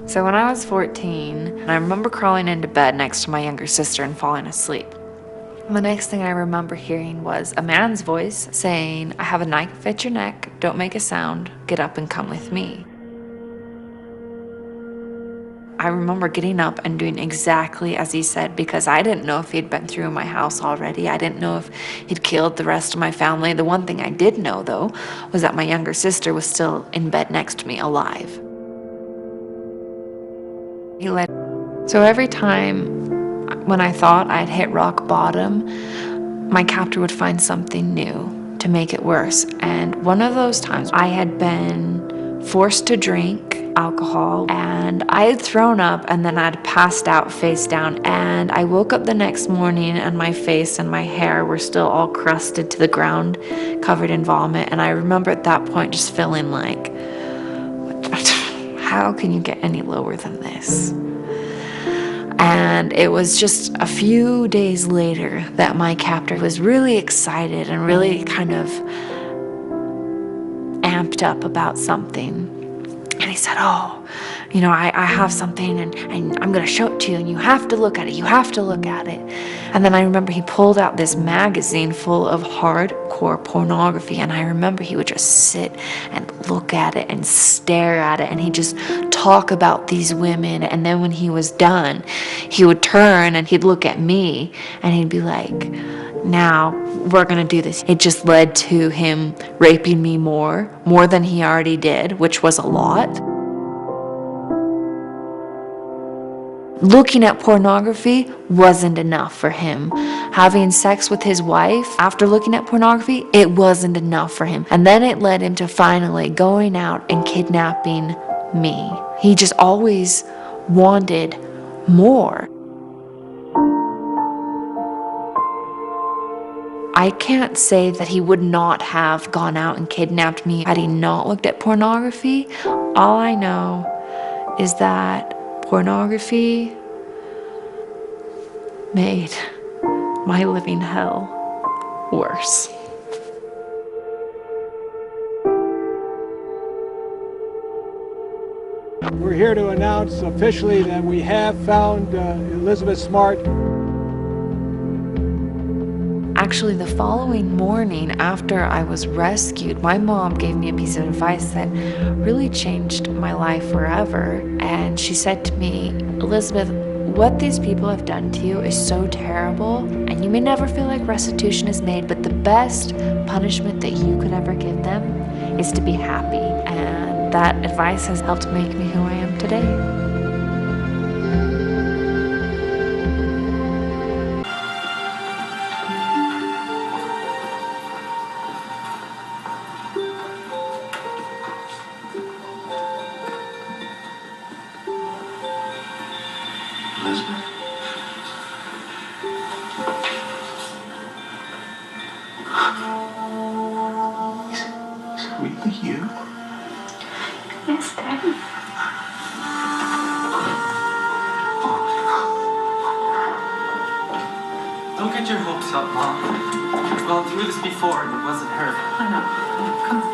So when I was 14, I remember crawling into bed next to my younger sister and falling asleep. The next thing I remember hearing was a man's voice saying, "I have a knife at your neck, don't make a sound, get up and come with me." I remember getting up and doing exactly as he said because I didn't know if he'd been through my house already. I didn't know if he'd killed the rest of my family. The one thing I did know, though, was that my younger sister was still in bed next to me, alive. So every time when I thought I'd hit rock bottom, my captor would find something new to make it worse. And one of those times I had been forced to drink alcohol and I had thrown up and then I'd passed out face down, and I woke up the next morning and my face and my hair were still all crusted to the ground, covered in vomit. And I remember at that point just feeling like, how can you get any lower than this? And it was just a few days later that my captor was really excited and really kind of amped up about something. And he said, "Oh, I have something and I'm going to show it to you and you have to look at it. You have to look at it." And then I remember he pulled out this magazine full of hardcore pornography. And I remember he would just sit and look at it and stare at it. And he'd just talk about these women. And then when he was done, he would turn and he'd look at me and he'd be like, "Now we're gonna do this." It just led to him raping me more than he already did, which was a lot. Looking at pornography wasn't enough for him. Having sex with his wife after looking at pornography, it wasn't enough for him. And then it led him to finally going out and kidnapping me. He just always wanted more. I can't say that he would not have gone out and kidnapped me had he not looked at pornography. All I know is that pornography made my living hell worse. We're here to announce officially that we have found Elizabeth Smart. Actually, the following morning after I was rescued, my mom gave me a piece of advice that really changed my life forever. And she said to me, "Elizabeth, what these people have done to you is so terrible, and you may never feel like restitution is made, but the best punishment that you could ever give them is to be happy." And that advice has helped make me who I am today. Elizabeth? Is it really you? Yes, Daddy. Don't get your hopes up, Mom. We've gone through this before and it wasn't her. I know. Come on.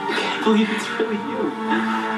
I can't believe it's really you.